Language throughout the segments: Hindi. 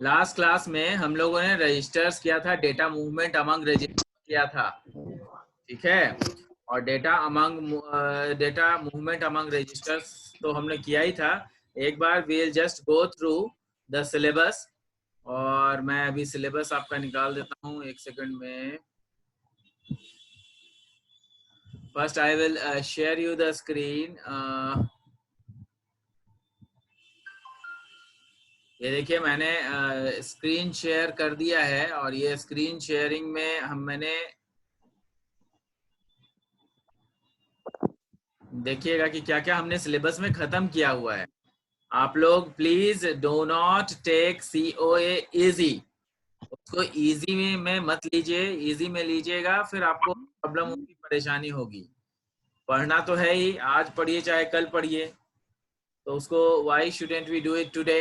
लास्ट क्लास में हम लोगों ने रजिस्टर्स किया था, डेटा मूवमेंट अमंग रजिस्टर किया था, ठीक है। और डेटा मूवमेंट अमंग रजिस्टर्स तो हमने किया ही था। एक बार we'll just go through the syllabus, और मैं अभी सिलेबस आपका निकाल देता हूँ एक सेकंड में। First I will share you the screen. ये देखिए मैंने स्क्रीन शेयर कर दिया है, और ये स्क्रीन शेयरिंग में मैंने देखिएगा कि क्या क्या हमने सिलेबस में खत्म किया हुआ है। आप लोग please do not take COA easy, उसको इजी में मत लीजिए। इजी में लीजिएगा फिर आपको प्रॉब्लम होगी, परेशानी होगी। पढ़ना तो है ही, आज पढ़िए चाहे कल पढ़िए, तो उसको why shouldn't we do it today.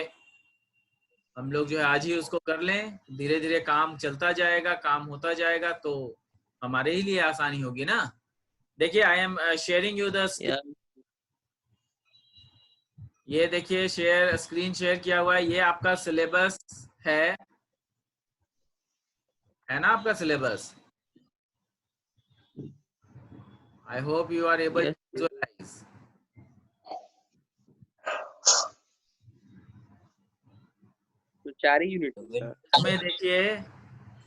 हम लोग जो है आज ही उसको कर लें, धीरे धीरे काम चलता जाएगा, काम होता जाएगा, तो हमारे ही लिए आसानी होगी ना। देखिए I am sharing you the, ये देखिए शेयर स्क्रीन शेयर किया हुआ है। ये आपका सिलेबस है ना, आपका syllabus. I hope you are able to visualise. तो 4 ही यूनिट में देखिए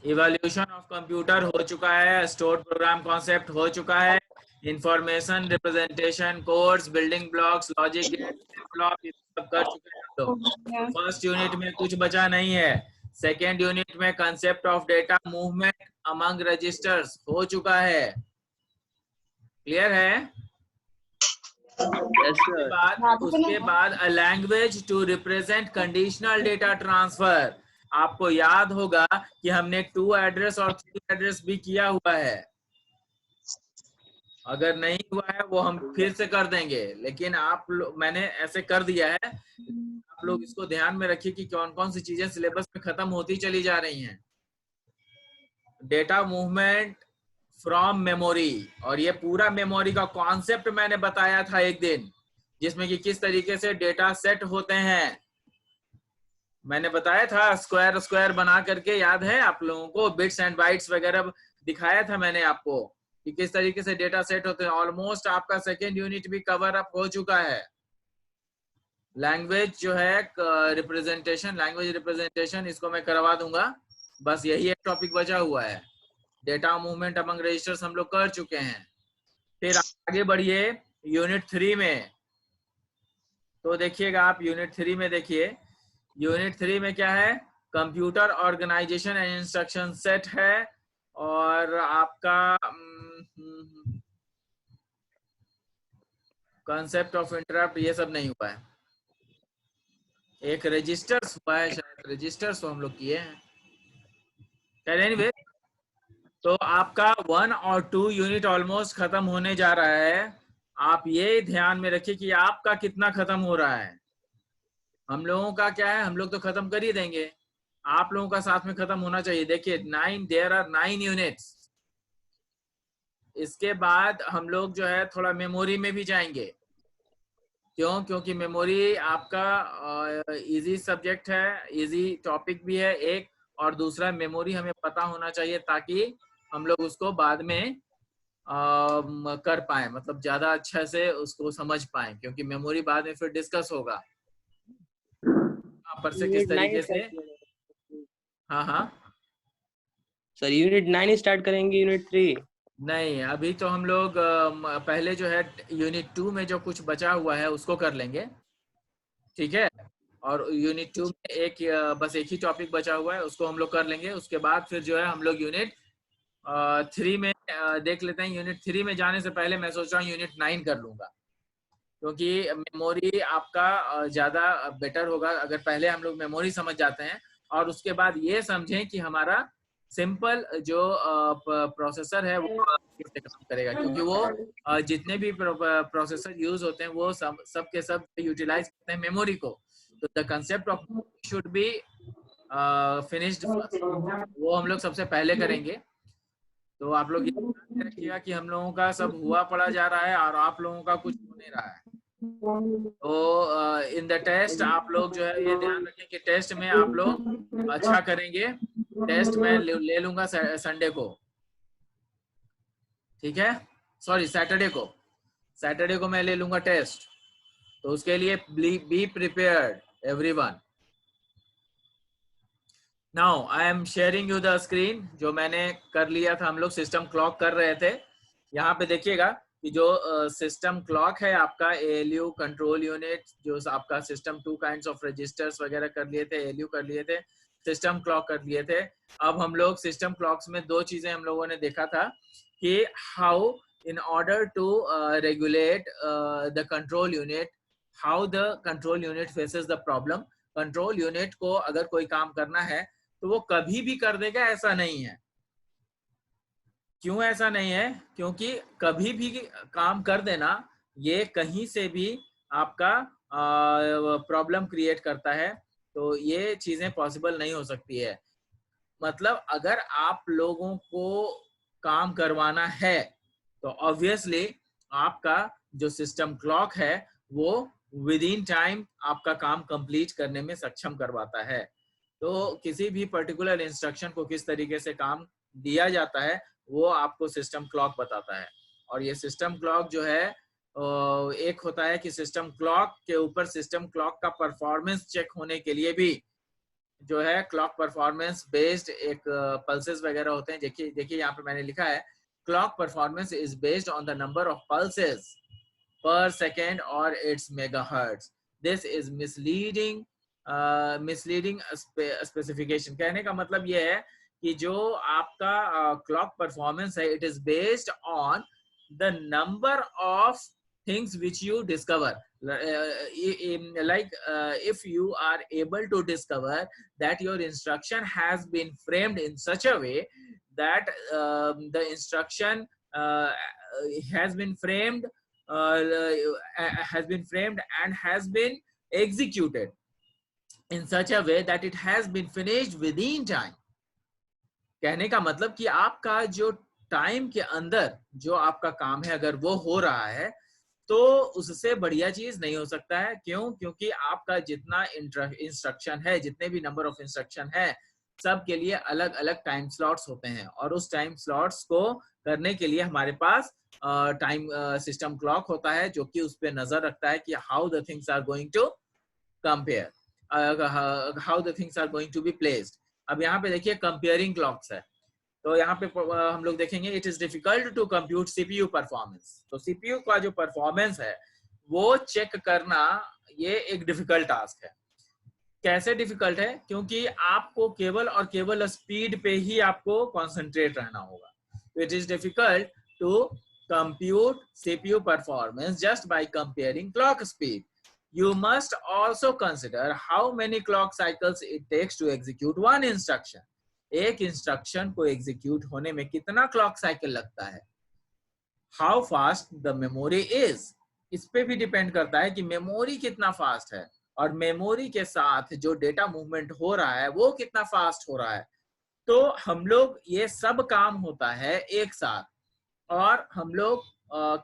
इवोल्यूशन ऑफ कंप्यूटर हो चुका है, स्टोर प्रोग्राम कॉन्सेप्ट हो चुका है, information representation, codes, building blocks, logic gate, flip flop, ये सब कर चुके हैं हम लोग। फर्स्ट यूनिट में कुछ बचा नहीं है। सेकेंड यूनिट में concept of data movement among registers हो चुका है। क्लियर है? उसके बाद a language to represent conditional data transfer. आपको याद होगा कि हमने 2 एड्रेस और 3 एड्रेस भी किया हुआ है। अगर नहीं हुआ है वो हम फिर से कर देंगे, लेकिन मैंने ऐसे कर दिया है। आप लोग इसको ध्यान में रखिए कि कौन कौन सी चीजें सिलेबस में खत्म होती चली जा रही हैं। डेटा मूवमेंट फ्रॉम मेमोरी, और ये पूरा मेमोरी का कॉन्सेप्ट मैंने बताया था एक दिन, जिसमें कि किस तरीके से डेटा सेट होते हैं। मैंने बताया था स्क्वायर स्क्वायर बना करके, याद है आप लोगों को? बिट्स एंड बाइट्स वगैरह दिखाया था मैंने आपको कि किस तरीके से डेटा सेट होते हैं। ऑलमोस्ट आपका सेकेंड यूनिट भी कवर अप हो चुका है। लैंग्वेज जो है रिप्रेजेंटेशन, लैंग्वेज रिप्रेजेंटेशन, इसको मैं करवा दूंगा। बस यही एक टॉपिक बचा हुआ है। डेटा मूवमेंट अमंग रजिस्टर्स हम लोग कर चुके हैं। फिर आगे बढ़िए यूनिट 3 में। तो देखिएगा आप यूनिट 3 में देखिए, यूनिट 3 में क्या है? Computer organisation and instruction set है, और आपका कंसेप्ट ऑफ इंटरप्ट ये सब नहीं हुआ है। एक रजिस्टर्स हुआ है, शायद रजिस्टर्स तो हम लोग किए हैं। एनीवे, तो आपका 1 और 2 यूनिट ऑलमोस्ट खत्म होने जा रहा है। आप ये ध्यान में रखिए कि आपका कितना खत्म हो रहा है। हम लोगों का क्या है, हम लोग तो खत्म कर ही देंगे, आप लोगों का साथ में खत्म होना चाहिए। देखिए देयर आर 9 यूनिट्स। इसके बाद हम लोग जो है थोड़ा मेमोरी में भी जाएंगे। क्यों? क्योंकि मेमोरी आपका इजी सब्जेक्ट है, इजी टॉपिक भी है एक, और दूसरा मेमोरी हमें पता होना चाहिए ताकि हम लोग उसको बाद में कर पाए, मतलब ज्यादा अच्छा से उसको समझ पाए, क्योंकि मेमोरी बाद में फिर डिस्कस होगा पर से किस तरीके से। हाँ हाँ सर, यूनिट 9 स्टार्ट करेंगे, यूनिट 3 नहीं, अभी तो हम लोग पहले जो है यूनिट 2 में जो कुछ बचा हुआ है उसको कर लेंगे, ठीक है। और यूनिट 2 में बस एक ही टॉपिक बचा हुआ है, उसको हम लोग कर लेंगे। उसके बाद फिर जो है हम लोग यूनिट 3 में देख लेते हैं। यूनिट 3 में जाने से पहले मैं सोच रहा हूँ यूनिट 9 कर लूंगा, क्योंकि मेमोरी आपका ज्यादा बेटर होगा अगर पहले हम लोग मेमोरी समझ जाते हैं, और उसके बाद ये समझें कि हमारा सिंपल जो प्रोसेसर है वो कैसे काम करेगा, क्योंकि वो जितने भी प्रोसेसर यूज होते हैं वो सब के सब यूटिलाइज करते हैं मेमोरी को। तो the concept of should be finished first, वो हम लोग सबसे पहले करेंगे। तो आप लोग ये ध्यान रखिएगा कि हम लोगों का सब हुआ पड़ा जा रहा है और आप लोगों का कुछ हो नहीं रहा है। तो इन द टेस्ट आप लोग जो है ये ध्यान रखें कि टेस्ट में आप लोग अच्छा करेंगे। टेस्ट में ले लूंगा संडे को, ठीक है, सॉरी सैटरडे को मैं ले लूंगा टेस्ट। तो उसके लिए be prepared everyone. Now I am sharing you the screen, जो मैंने कर लिया था, हम लोग सिस्टम क्लॉक कर रहे थे। यहाँ पे देखिएगा कि जो सिस्टम क्लॉक है आपका ALU कंट्रोल यूनिट, जो आपका सिस्टम 2 काइंड्स ऑफ रजिस्टर्स वगैरह कर लिए थे, ALU कर लिए थे, सिस्टम क्लॉक कर लिए थे। अब हम लोग सिस्टम क्लॉक्स में दो चीजें हम लोगों ने देखा था कि how in order to regulate the control unit, how the control unit faces the problem। Control unit को अगर कोई काम करना है तो वो कभी भी कर देगा, ऐसा नहीं है। क्यों ऐसा नहीं है? क्योंकि कभी भी काम कर देना ये कहीं से भी आपका प्रॉब्लम क्रिएट करता है, तो ये चीजें पॉसिबल नहीं हो सकती है। मतलब अगर आप लोगों को काम करवाना है तो ऑब्वियसली आपका जो सिस्टम क्लॉक है वो विद इन टाइम आपका काम कंप्लीट करने में सक्षम करवाता है। तो किसी भी पर्टिकुलर इंस्ट्रक्शन को किस तरीके से काम दिया जाता है वो आपको सिस्टम क्लॉक बताता है। और ये सिस्टम क्लॉक जो है एक होता है कि सिस्टम क्लॉक के ऊपर सिस्टम क्लॉक का परफॉर्मेंस चेक होने के लिए भी जो है क्लॉक परफॉर्मेंस बेस्ड एक पल्सेस वगैरह होते हैं। देखिए यहाँ पे मैंने लिखा है clock performance is based on the number of pulses per second or its megahertz। This is misleading specification। कहने का मतलब ये है कि जो आपका क्लॉक परफॉर्मेंस है, it is based on the number of things which you discover। if you are able to discover that your instruction has been framed in such a way that the instruction has been framed and has been executed in such a way that it has been finished within time। कहने का मतलब कि आपका जो टाइम के अंदर जो आपका काम है अगर वो हो रहा है तो उससे बढ़िया चीज नहीं हो सकता है। क्यों? क्योंकि आपका जितना इंस्ट्रक्शन है, जितने भी नंबर ऑफ इंस्ट्रक्शन है, सब के लिए अलग अलग टाइम स्लॉट्स होते हैं और उस टाइम स्लॉट्स को करने के लिए हमारे पास टाइम सिस्टम क्लॉक होता है जो कि उस पर नजर रखता है कि how the things are going to compare, how the things are going to be placed. अब यहाँ पे देखिए कंपेयरिंग क्लॉक्स है, तो यहाँ पे हम लोग देखेंगे it is difficult to compute CPU performance. तो CPU का जो परफॉर्मेंस है वो चेक करना ये एक डिफिकल्ट टास्क है। कैसे डिफिकल्ट है? क्योंकि आपको केवल और केवल स्पीड पे ही आपको कॉन्सेंट्रेट रहना होगा। तो it is difficult to compute CPU performance just by comparing clock speed। You must also consider how many clock cycles it takes to execute one instruction। एक इंस्ट्रक्शन को एग्जीक्यूट होने में कितना क्लॉक साइकिल लगता है। How fast the memory is, इस पे भी डिपेंड करता है कि मेमोरी कितना फास्ट है और मेमोरी के साथ जो डेटा मूवमेंट हो रहा है वो कितना फास्ट हो रहा है। तो हम लोग ये सब काम होता है एक साथ और हम लोग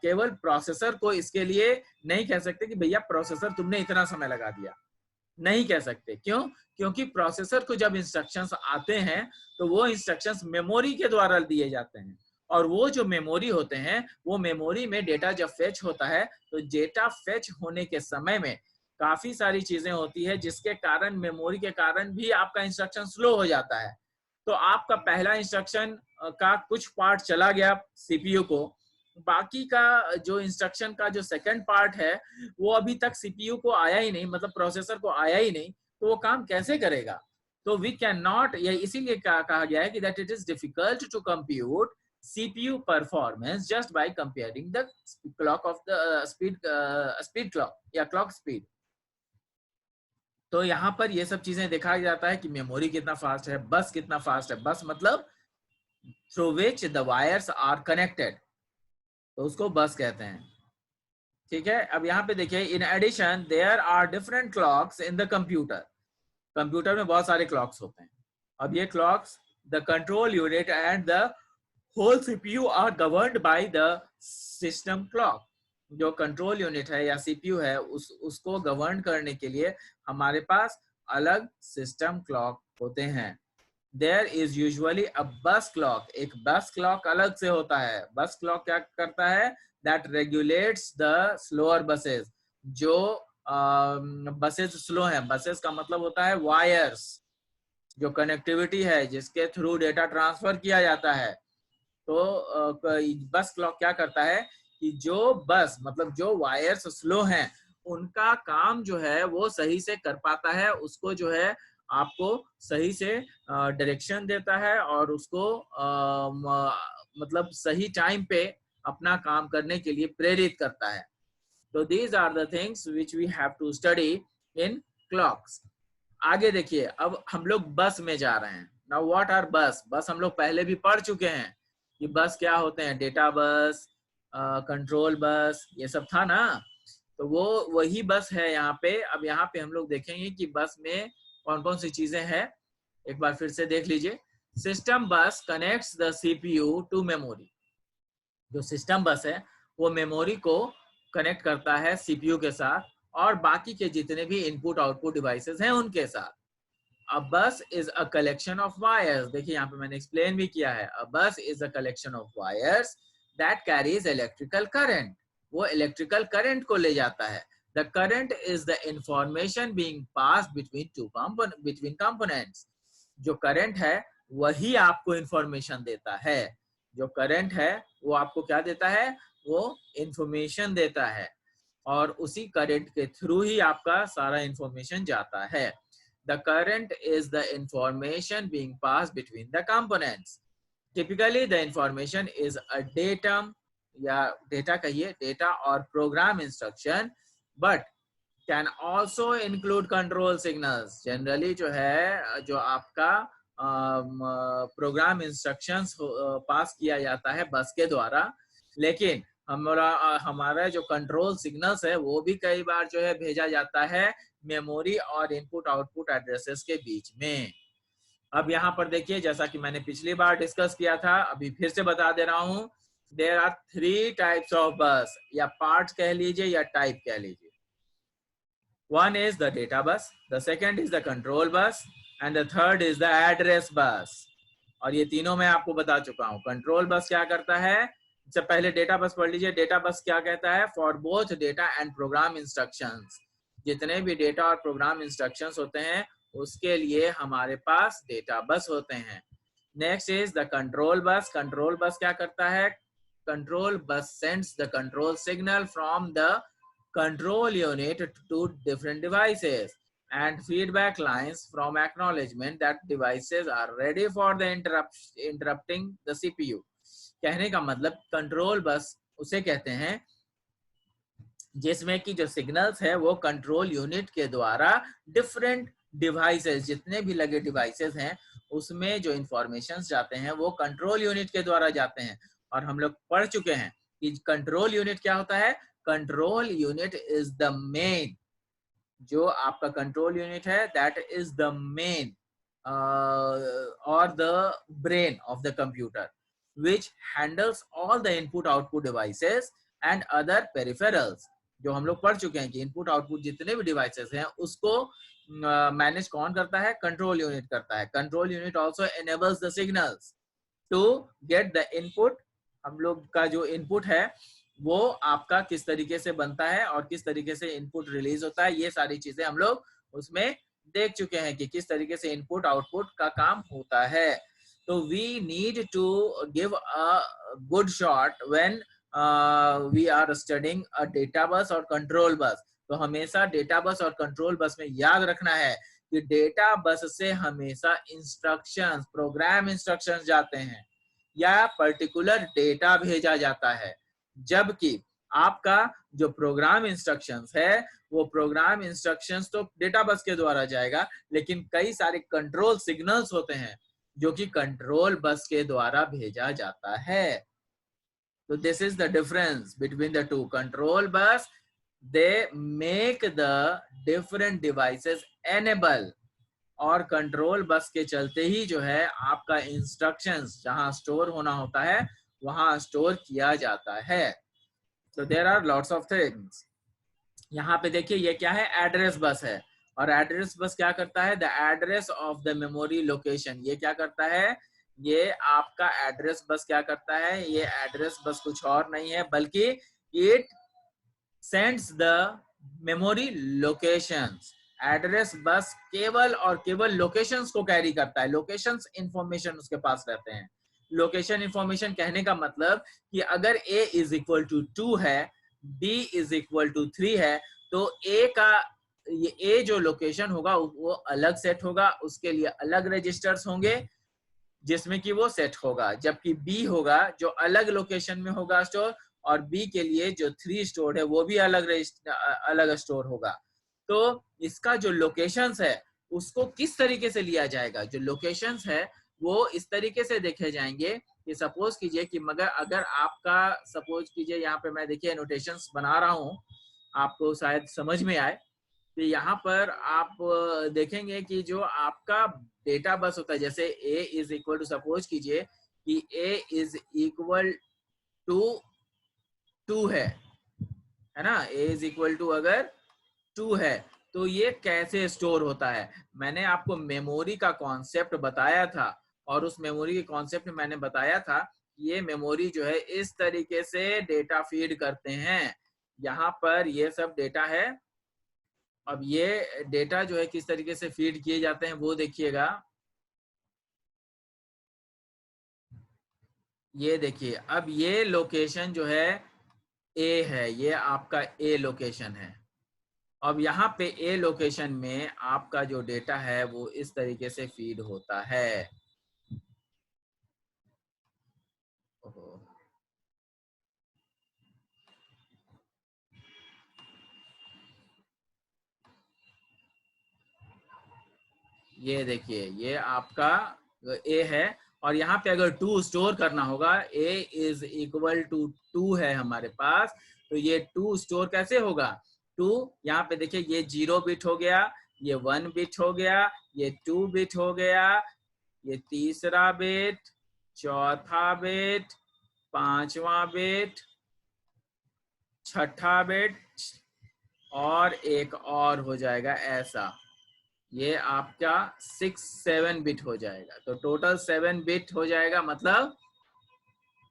केवल प्रोसेसर को इसके लिए नहीं कह सकते कि भैया प्रोसेसर तुमने इतना समय लगा दिया, नहीं कह सकते। क्यों? क्योंकि प्रोसेसर को जब इंस्ट्रक्शंस आते हैं तो वो इंस्ट्रक्शंस मेमोरी के द्वारा दिए जाते हैं और वो जो मेमोरी होते हैं वो मेमोरी में डेटा जब फेच होता है तो डेटा फेच होने के समय में काफी सारी चीजें होती है जिसके कारण मेमोरी के कारण भी आपका इंस्ट्रक्शन स्लो हो जाता है। तो आपका पहला इंस्ट्रक्शन का कुछ पार्ट चला गया CPU को, बाकी का जो इंस्ट्रक्शन का जो सेकंड पार्ट है वो अभी तक CPU को आया ही नहीं, मतलब प्रोसेसर को आया ही नहीं, तो वो काम कैसे करेगा? तो वी कैन नॉट, या इसीलिए कहा गया है कि that it is difficult to compute CPU performance just by comparing the clock of the speed clock या क्लॉक स्पीड। तो यहाँ पर ये सब चीजें देखा जाता है कि मेमोरी कितना फास्ट है, बस कितना फास्ट है। बस मतलब through which the wires are connected, तो उसको बस कहते हैं। ठीक है, अब यहाँ पे देखिए in addition there are different clocks in the computer. Computer में बहुत सारे क्लॉक्स होते हैं। अब ये clocks the control unit and the whole CPU are governed by the system clock. जो कंट्रोल यूनिट है या सीपीयू है उसको गवर्न करने के लिए हमारे पास अलग सिस्टम क्लॉक होते हैं। देयर इज यूजुअली अ बस क्लॉक, एक बस क्लॉक अलग से होता है। बस क्लॉक क्या करता है? That regulates the slower buses. जो बसेस स्लो हैं, बसेस का मतलब होता है वायर्स, जो कनेक्टिविटी है जिसके थ्रू डेटा ट्रांसफर किया जाता है। तो बस क्लॉक क्या करता है कि जो बस मतलब जो वायर्स स्लो हैं उनका काम जो है वो सही से कर पाता है, उसको जो है आपको सही से डायरेक्शन देता है और उसको मतलब सही टाइम पे अपना काम करने के लिए प्रेरित करता है। तो these are the things which we have to study in clocks. आगे देखिए, अब हम लोग बस में जा रहे हैं। Now what are बस? बस हम लोग पहले भी पढ़ चुके हैं कि बस क्या होते हैं, डेटा बस, कंट्रोल बस, ये सब था ना। तो वो वही बस है यहाँ पे। अब यहाँ पे हम लोग देखेंगे कि बस में कौन कौन सी चीजें हैं। एक बार फिर से देख लीजिए। System bus connects the CPU to memory. जो सिस्टम बस है वो मेमोरी को कनेक्ट करता है सीपीयू के साथ और बाकी के जितने भी इनपुट आउटपुट डिवाइसेस हैं उनके साथ। A bus is a collection of wires. देखिए यहाँ पे मैंने एक्सप्लेन भी किया है। A bus is a collection of wires that carries electrical current. वो इलेक्ट्रिकल करंट को ले जाता है। The current is the information being passed between components. जो करंट है वही आपको इंफॉर्मेशन देता है। जो करंट है वो आपको क्या देता है? वो इंफॉर्मेशन देता है और उसी करंट के थ्रू ही आपका सारा इंफॉर्मेशन जाता है। The current is the information being passed between the components. Typically, the information is a datum या data कहिए, data और program instruction, but can also include control signals. Generally जो है, जो आपका प्रोग्राम इंस्ट्रक्शंस पास किया जाता है बस के द्वारा, लेकिन हमारा जो कंट्रोल सिग्नल्स है वो भी कई बार जो है भेजा जाता है मेमोरी और इनपुट आउटपुट एड्रेसेस के बीच में। अब यहाँ पर देखिए, जैसा कि मैंने पिछली बार डिस्कस किया था, अभी फिर से बता दे रहा हूँ। देयर आर 3 टाइप्स ऑफ बस, या पार्ट्स कह लीजिए या टाइप कह लीजिए। One is the data bus, the second is the control bus, and the third is the address bus. और ये तीनों मैं आपको बता चुका हूँ। कंट्रोल बस क्या करता है, इससे पहले डेटा बस पढ़ लीजिए। डेटा बस क्या कहता है? For both data and program instructions. जितने भी डेटा और प्रोग्राम इंस्ट्रक्शंस होते हैं उसके लिए हमारे पास डेटा बस होते हैं। Next is the control bus. Control bus क्या करता है? Control bus sends the control signal from the control unit to different devices and feedback lines from acknowledgement that devices are ready for the interrupting the CPU. कहने का मतलब कंट्रोल बस उसे कहते हैं जिसमें कि जो सिग्नल्स है वो कंट्रोल यूनिट के द्वारा डिफरेंट डिवाइसेस, जितने भी लगे डिवाइसेस हैं उसमें जो इंफॉर्मेशन जाते हैं वो कंट्रोल यूनिट के द्वारा जाते हैं। और हम लोग पढ़ चुके हैं कि कंट्रोल यूनिट क्या होता है। Control unit is the main, जो आपका कंट्रोल यूनिट है दैट इज द मेन और the brain of the computer which handles all the input output devices and other peripherals. जो हम लोग पढ़ चुके हैं कि इनपुट आउटपुट जितने भी डिवाइसेस हैं उसको मैनेज कौन करता है? कंट्रोल यूनिट करता है। Control unit also enables the signals to get the input. हम लोग का जो इनपुट है वो आपका किस तरीके से बनता है और किस तरीके से इनपुट रिलीज होता है, ये सारी चीजें हम लोग उसमें देख चुके हैं कि किस तरीके से इनपुट आउटपुट का काम होता है। तो we need to give a good shot when we are studying a data bus और control bus. तो हमेशा डेटा बस और कंट्रोल बस में याद रखना है कि डेटा बस से हमेशा इंस्ट्रक्शंस, प्रोग्राम इंस्ट्रक्शंस जाते हैं या पर्टिकुलर डेटा भेजा जाता है, जबकि आपका जो प्रोग्राम इंस्ट्रक्शंस है वो प्रोग्राम इंस्ट्रक्शंस तो डेटा बस के द्वारा जाएगा, लेकिन कई सारे कंट्रोल सिग्नल्स होते हैं जो कि कंट्रोल बस के द्वारा भेजा जाता है। तो this is the difference between the two. Control bus they make the different devices enable, और कंट्रोल बस के चलते ही जो है आपका इंस्ट्रक्शंस जहां स्टोर होना होता है वहां स्टोर किया जाता है। So there are lots of things. यहाँ पे देखिए ये क्या है, एड्रेस बस है, और एड्रेस बस क्या करता है, the address of the memory location. ये क्या करता है, ये आपका एड्रेस बस क्या करता है, ये एड्रेस बस कुछ और नहीं है बल्कि it sends the memory locations. Address bus केवल और केवल लोकेशंस को कैरी करता है, लोकेशंस इंफॉर्मेशन उसके पास रहते हैं। लोकेशन इंफॉर्मेशन कहने का मतलब कि अगर a इज इक्वल टू 2 है, b इज इक्वल टू 3 है, तो a का ये a जो लोकेशन होगा वो अलग सेट होगा, उसके लिए अलग रजिस्टर्स होंगे जिसमें कि वो सेट होगा, जबकि b होगा जो अलग लोकेशन में होगा स्टोर, और b के लिए जो 3 स्टोर है वो भी अलग स्टोर होगा। तो इसका जो लोकेशंस है उसको किस तरीके से लिया जाएगा, जो लोकेशंस है वो इस तरीके से देखे जाएंगे कि सपोज कीजिए कि मगर अगर आपका सपोज कीजिए यहाँ पे मैं देखिए नोटेशंस बना रहा हूँ, आपको शायद समझ में आए। तो यहाँ पर आप देखेंगे कि जो आपका डेटा बस होता है, जैसे a is equal to, suppose कीजिए कि a इज इक्वल टू 2 है ना, a इज इक्वल टू अगर 2 है तो ये कैसे स्टोर होता है। मैंने आपको मेमोरी का कॉन्सेप्ट बताया था, और उस मेमोरी के कॉन्सेप्ट में मैंने बताया था ये मेमोरी जो है इस तरीके से डेटा फीड करते हैं। यहाँ पर ये सब डेटा है। अब ये डेटा जो है किस तरीके से फीड किए जाते हैं वो देखिएगा। ये देखिए, अब ये लोकेशन जो है ए है, ये आपका ए लोकेशन है। अब यहाँ पे ए लोकेशन में आपका जो डेटा है वो इस तरीके से फीड होता है। ये देखिए ये आपका ए है, और यहाँ पे अगर 2 स्टोर करना होगा, a इज इक्वल टू 2 है हमारे पास, तो ये 2 स्टोर कैसे होगा, 2 यहाँ पे देखिए ये 0 बिट हो गया, ये 1 बिट हो गया, ये 2 बिट हो गया, ये तीसरा बिट, चौथा बिट, पांचवा बिट, छठा बिट, और एक और हो जाएगा ऐसा, ये आपका 6-7 बिट हो जाएगा। तो टोटल 7 बिट हो जाएगा, मतलब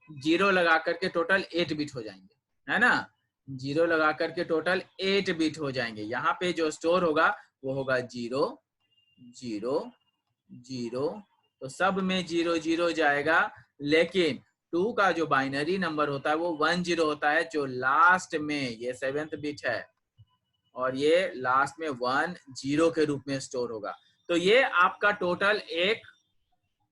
0 लगा करके टोटल 8 बिट हो जाएंगे, है ना, 0 लगा करके टोटल 8 बिट हो जाएंगे। यहाँ पे जो स्टोर होगा वो होगा 0 0 0, तो सब में 0 0 जाएगा, लेकिन 2 का जो बाइनरी नंबर होता है वो 1 0 होता है, जो लास्ट में ये 7th बिट है, और ये लास्ट में 1 0 के रूप में स्टोर होगा। तो ये आपका टोटल एक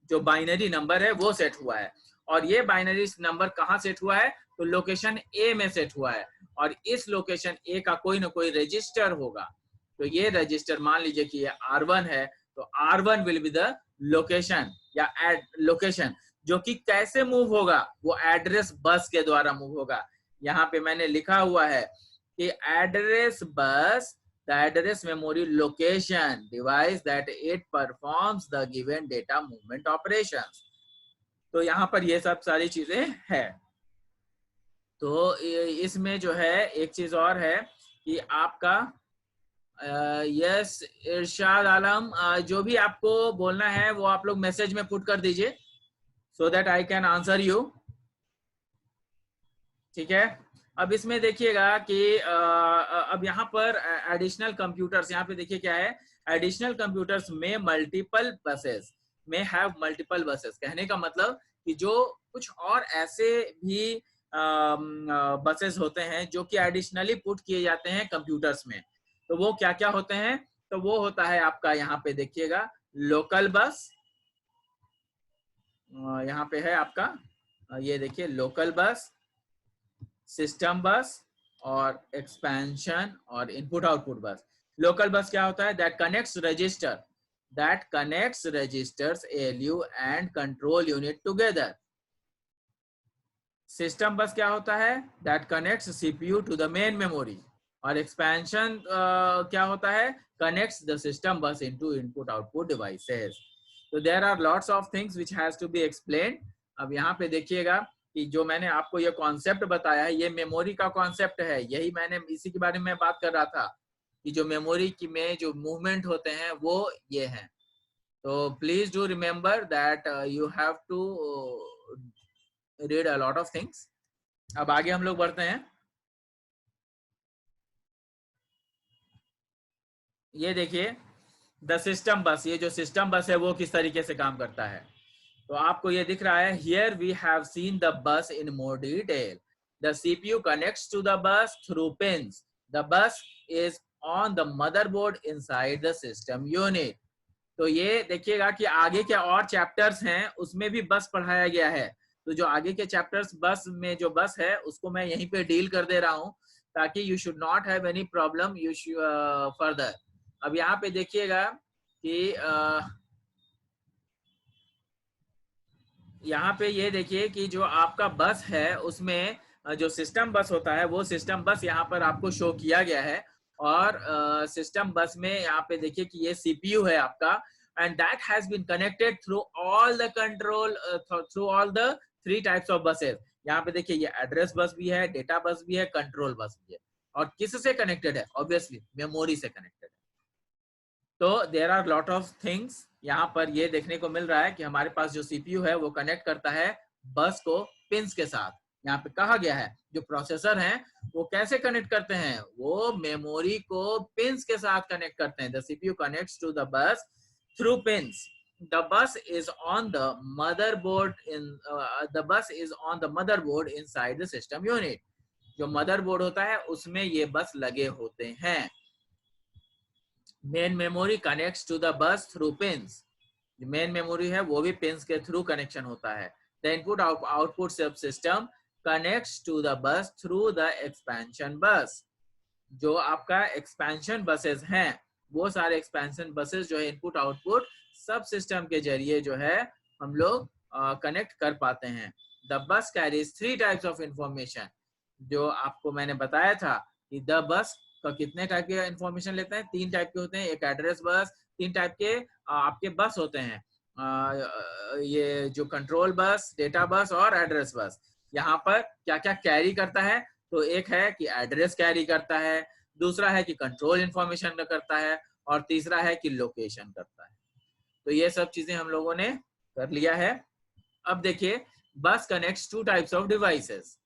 जो बाइनरी नंबर है वो सेट हुआ है, और ये बाइनरी नंबर कहाँ सेट हुआ है, तो लोकेशन ए में सेट हुआ है, और इस लोकेशन ए का कोई ना कोई रजिस्टर होगा। तो ये रजिस्टर मान लीजिए कि ये R1 है, तो R1 will be the location या लोकेशन, जो कि कैसे मूव होगा, वो एड्रेस बस के द्वारा मूव होगा। यहाँ पे मैंने लिखा हुआ है कि address bus, the address memory location device that it performs the given data movement operations। तो यहाँ पर ये सब सारी चीजें है। तो इसमें जो है एक चीज और है कि आपका यस इरशाद आलम, जो भी आपको बोलना है वो आप लोग मैसेज में पुट कर दीजिए, so that I can answer you, ठीक है। अब इसमें देखिएगा कि अब यहाँ पर एडिशनल कंप्यूटर्स, यहाँ पे देखिए क्या है, एडिशनल कंप्यूटर्स में मल्टीपल बसेस, में हैव मल्टीपल बसेस, कहने का मतलब कि जो कुछ और ऐसे भी बसेस होते हैं जो कि एडिशनली पुट किए जाते हैं कंप्यूटर्स में। तो वो क्या क्या होते हैं, तो वो होता है आपका यहाँ पे देखिएगा लोकल बस, यहाँ पे है आपका ये देखिए लोकल बस, सिस्टम बस, और एक्सपेंशन और इनपुट आउटपुट बस। लोकल बस क्या होता है, that connects registers ALU and control unit together. System bus क्या होता है, that connects CPU to the main memory. और एक्सपेंशन क्या होता है, connects the system bus into input output devices. तो there are lots of things which has to be explained. अब यहाँ पे देखिएगा कि जो मैंने आपको ये कॉन्सेप्ट बताया है, ये मेमोरी का कॉन्सेप्ट है, यही मैंने इसी के बारे में बात कर रहा था कि जो मेमोरी की में जो मूवमेंट होते हैं वो ये हैं। तो please do remember that you have to read a lot of things. अब आगे हम लोग बढ़ते हैं। ये देखिए द सिस्टम बस, ये जो सिस्टम बस है वो किस तरीके से काम करता है। तो आपको ये दिख रहा है, here we have seen the bus in more detail. The CPU connects to the bus through pins. The bus is on the motherboard inside the system unit. तो ये देखिएगा कि आगे के और चैप्टर्स हैं उसमें भी बस पढ़ाया गया है। तो जो आगे के चैप्टर्स बस में जो बस है उसको मैं यहीं पे डील कर दे रहा हूं ताकि you should not have any problem you further. अब यहाँ पे देखिएगा कि यहाँ पे ये देखिए कि जो आपका बस है उसमें जो सिस्टम बस होता है वो सिस्टम बस यहाँ पर आपको शो किया गया है। और सिस्टम बस में यहाँ पे देखिए कि ये सीपीयू है आपका, and that has been connected through all the control through all the 3 types of buses. यहाँ पे देखिए ये एड्रेस बस भी है, डेटा बस भी है, कंट्रोल बस भी है। और किससे कनेक्टेड है? ऑब्वियसली मेमोरी से कनेक्टेड है। तो there are lot of things यहाँ पर ये देखने को मिल रहा है कि हमारे पास जो सीपीयू है वो कनेक्ट करता है बस को पिंस के साथ। यहाँ पे कहा गया है जो प्रोसेसर हैं वो कैसे कनेक्ट करते हैं, वो मेमोरी को पिंस के साथ कनेक्ट करते हैं। The CPU connects to the bus through pins. The bus is on the motherboard inside the system unit. जो मदरबोर्ड होता है उसमें ये बस लगे होते हैं। Main memory connects to the bus through pins. Main memory है वो भी पिंस के थ्रू कनेक्शन होता है। The input output subsystem connects to the bus through the expansion bus. जो आपका एक्सपेंशन बसेस हैं वो सारे एक्सपेंशन बसेस जो है इनपुट आउटपुट सब सिस्टम के जरिए जो है हम लोग कनेक्ट कर पाते हैं। द बस कैरीज 3 टाइप्स ऑफ इंफॉर्मेशन। जो आपको मैंने बताया था कि द बस का कितने टाइप के इंफॉर्मेशन लेते हैं, 3 टाइप के होते हैं। एक एड्रेस बस, 3 टाइप के आपके बस होते हैं, ये जो कंट्रोल बस, डेटा बस और एड्रेस बस। यहाँ पर क्या क्या कैरी करता है, तो एक है कि एड्रेस कैरी करता है, दूसरा है कि कंट्रोल इंफॉर्मेशन करता है, और तीसरा है कि लोकेशन करता है। तो ये सब चीजें हम लोगों ने कर लिया है। अब देखिए बस कनेक्ट्स 2 टाइप्स ऑफ डिवाइसेस।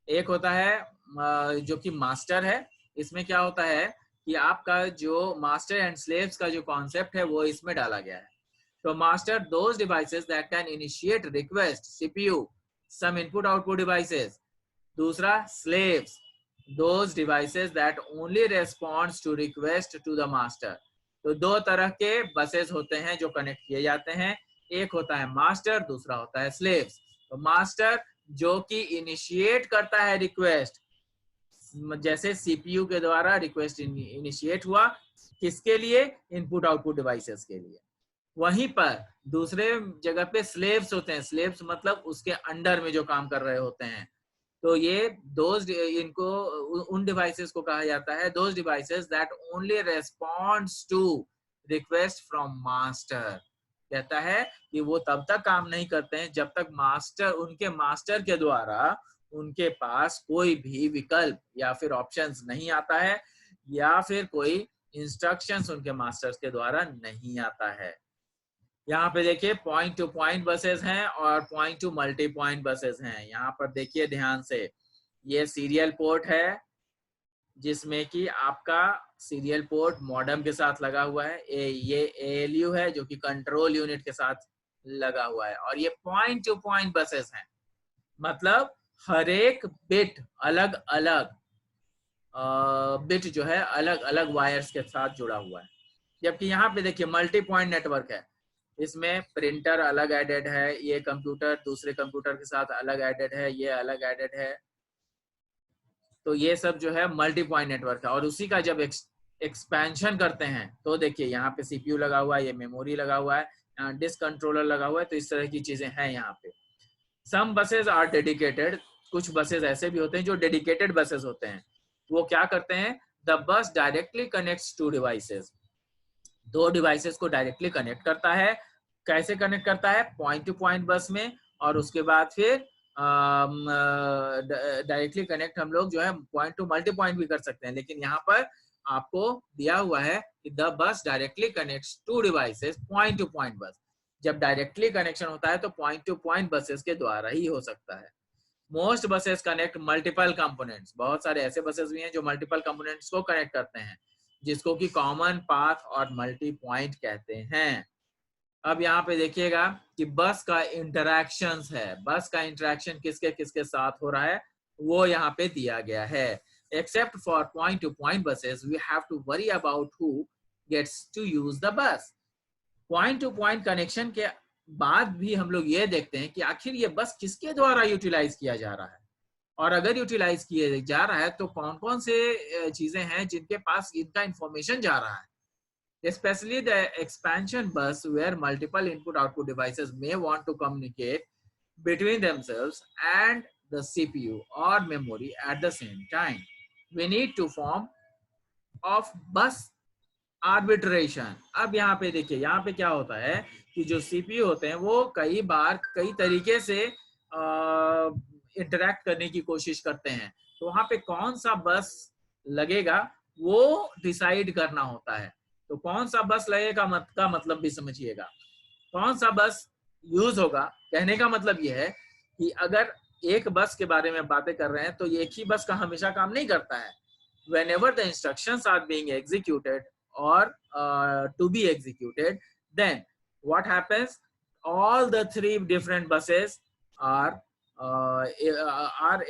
एक होता है जो कि मास्टर है। इसमें क्या होता है कि आपका जो मास्टर एंड स्लेव्स का जो कॉन्सेप्ट है वो इसमें डाला गया है। तो master those devices that can initiate request CPU some input output devices. दूसरा slaves those devices that only responds to request to the master. तो 2 तरह के बसेस होते हैं जो कनेक्ट किए जाते हैं। एक होता है मास्टर, दूसरा होता है स्लेव्स। तो मास्टर जो कि इनिशिएट करता है रिक्वेस्ट, जैसे सीपीयू के द्वारा रिक्वेस्ट इनिशिएट हुआ, किसके लिए? इनपुट आउटपुट डिवाइसेस के लिए। वहीं पर दूसरे जगह पे स्लेव्स होते हैं। स्लेव्स मतलब उसके अंडर में जो काम कर रहे होते हैं। तो ये दोज इनको उन डिवाइसेस को कहा जाता है those devices that only responds to request from master. कहता है कि वो तब तक काम नहीं करते हैं जब तक उनके मास्टर के द्वारा उनके पास कोई भी विकल्प या फिर ऑप्शंस नहीं आता है, या फिर कोई इंस्ट्रक्शंस उनके मास्टर्स के द्वारा नहीं आता है। यहाँ पे देखिए पॉइंट टू पॉइंट बसेस हैं और point two multi point buses हैं। यहाँ पर देखिए ध्यान से, ये सीरियल पोर्ट है जिसमें कि आपका सीरियल पोर्ट मॉडेम के साथ लगा हुआ है। ये ALU है जो कि कंट्रोल यूनिट के साथ लगा हुआ है। और ये पॉइंट टू पॉइंट बसेस हैं, मतलब हर एक बिट अलग अलग बिट जो है अलग अलग वायर्स के साथ जुड़ा हुआ है। जबकि यहाँ पे देखिए मल्टी पॉइंट नेटवर्क है, इसमें प्रिंटर अलग एडेड है, ये कंप्यूटर दूसरे कंप्यूटर के साथ अलग एडेड है, ये अलग एडेड है। तो ये सब जो है मल्टी पॉइंट नेटवर्क है। और उसी का जब एक्सपेंशन करते हैं तो देखिए यहाँ पे सीपीयू लगा हुआ है, ये मेमोरी लगा हुआ है, डिस्क कंट्रोलर लगा हुआ है। तो इस तरह की चीजें हैं यहाँ पे। सम बसेज आर डेडिकेटेड। कुछ बसेज ऐसे भी होते हैं जो डेडिकेटेड बसेज होते हैं। वो क्या करते हैं? The bus directly connects to devices. 2 devices को डायरेक्टली कनेक्ट करता है। कैसे कनेक्ट करता है? पॉइंट टू पॉइंट बस में, और उसके बाद फिर डायरेक्टली कनेक्ट हम लोग जो है पॉइंट टू मल्टी पॉइंट भी कर सकते हैं, लेकिन यहाँ पर आपको दिया हुआ है कि the bus directly connects to devices point to point bus. जब डायरेक्टली कनेक्शन होता है तो पॉइंट टू पॉइंट बसेस के द्वारा ही हो सकता है। Most buses connect multiple components, बहुत सारे ऐसे बसेस भी हैं जो मल्टीपल कंपोनेंट्स को कनेक्ट करते हैं, जिसको कि कॉमन पाथ और मल्टी पॉइंट कहते हैं। अब यहाँ पे देखिएगा कि बस का इंटरैक्शंस है, बस का इंटरैक्शन किसके किसके साथ हो रहा है वो यहाँ पे दिया गया है। Except for point to point buses we have to worry about who gets to use the bus. Point to point connection के बाद भी हम लोग ये देखते हैं कि आखिर ये बस किसके द्वारा यूटिलाइज किया जा रहा है, और अगर यूटिलाइज किया जा रहा है तो कौन कौन से चीजें हैं जिनके पास इनका इंफॉर्मेशन जा रहा है। Especially the expansion bus where multiple input-output devices may want to communicate between themselves and the CPU or memory at the same time. We need to form of bus arbitration. अब यहाँ पे देखिए, यहाँ पे क्या होता है कि जो CPU होते हैं वो कई बार कई तरीके से इंटरैक्ट करने की कोशिश करते हैं, तो वहाँ पे कौन सा बस लगेगा वो डिसाइड करना होता है। तो कौन सा बस लगेगा का मतलब भी समझिएगा, कौन सा बस यूज होगा। कहने का मतलब यह है कि अगर एक बस के बारे में बातें कर रहे हैं तो एक ही बस का हमेशा काम नहीं करता है। Whenever the instructions are being executed or to be executed, then what happens? All the three different buses are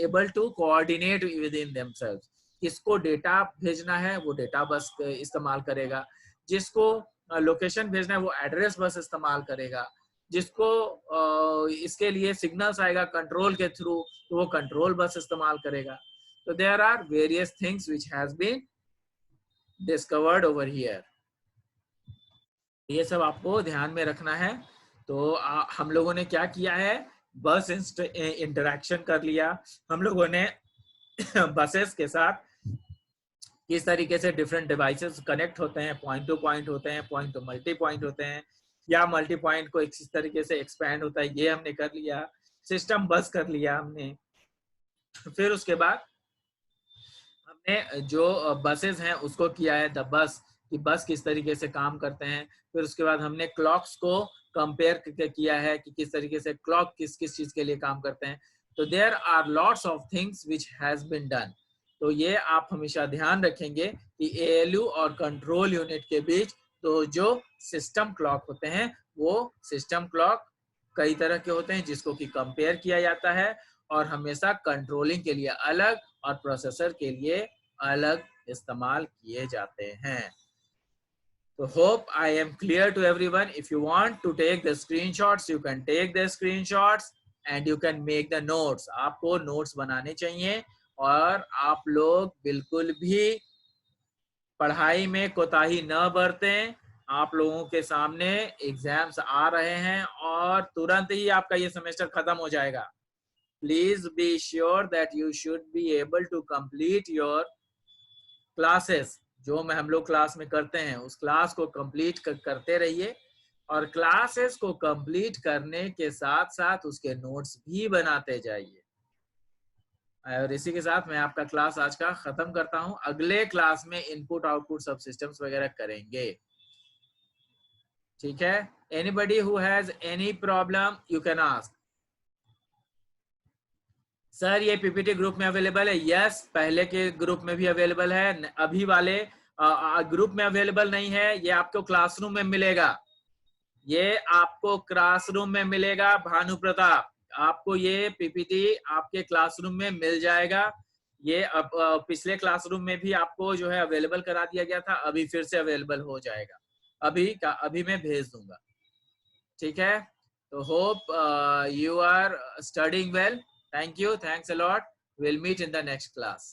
able to coordinate within themselves. किसको डेटा भेजना है वो डेटा बस इस्तेमाल करेगा, जिसको लोकेशन भेजना है वो एड्रेस बस इस्तेमाल करेगा, जिसको इसके लिए सिग्नल्स आएगा कंट्रोल के थ्रू तो वो कंट्रोल बस इस्तेमाल करेगा। So there are various things which has been discovered over here. ये सब आपको ध्यान में रखना है। तो हम लोगों ने क्या किया है, बस इंटरैक्शन कर लिया, हम लोगों ने बसेस के साथ किस तरीके से डिफरेंट डिवाइसेस कनेक्ट होते हैं, पॉइंट टू पॉइंट होते हैं, पॉइंट टू मल्टी पॉइंट होते हैं, या मल्टी पॉइंट को किस तरीके से एक्सपैंड होता है, ये हमने कर लिया। सिस्टम बस कर लिया हमने। फिर उसके बाद हमने जो बसेस हैं उसको किया है द बस, कि बस किस तरीके से काम करते हैं। फिर उसके बाद हमने क्लॉक्स को कंपेयर किया है कि किस तरीके से क्लॉक किस किस चीज के लिए काम करते हैं। तो there are lots of things which has been done. तो ये आप हमेशा ध्यान रखेंगे कि एएलयू और कंट्रोल यूनिट के बीच तो जो सिस्टम क्लॉक होते हैं वो सिस्टम क्लॉक कई तरह के होते हैं जिसको कि कंपेयर किया जाता है, और हमेशा कंट्रोलिंग के लिए अलग और प्रोसेसर के लिए अलग इस्तेमाल किए जाते हैं। तो hope I am clear to everyone. If you want to take the screenshots, you can take the screenshots and you can make the notes. आपको notes बनाने चाहिए, और आप लोग बिल्कुल भी पढ़ाई में कोताही न बरतें। आप लोगों के सामने एग्जाम्स आ रहे हैं और तुरंत ही आपका ये सेमेस्टर खत्म हो जाएगा। Please be sure that you should be able to complete your classes. जो हम लोग क्लास में करते हैं उस क्लास को कंप्लीट करते रहिए, और क्लासेस को कंप्लीट करने के साथ साथ उसके नोट्स भी बनाते जाइए। और इसी के साथ मैं आपका क्लास आज का खत्म करता हूं। अगले क्लास में इनपुट आउटपुट सब सिस्टम्स वगैरह करेंगे, ठीक है। Anybody who has any problem you can ask. Sir ये पीपीटी ग्रुप में अवेलेबल है? यस, पहले के ग्रुप में भी अवेलेबल है, अभी वाले ग्रुप में अवेलेबल नहीं है। ये आपको क्लासरूम में मिलेगा, ये आपको क्लासरूम में मिलेगा। भानु प्रताप, आपको ये पीपीटी आपके क्लासरूम में मिल जाएगा। ये अब पिछले क्लासरूम में भी आपको जो है अवेलेबल करा दिया गया था, अभी फिर से अवेलेबल हो जाएगा। अभी मैं भेज दूंगा, ठीक है। तो hope you are studying well. Thank you. Thanks a lot. We'll meet in the next class.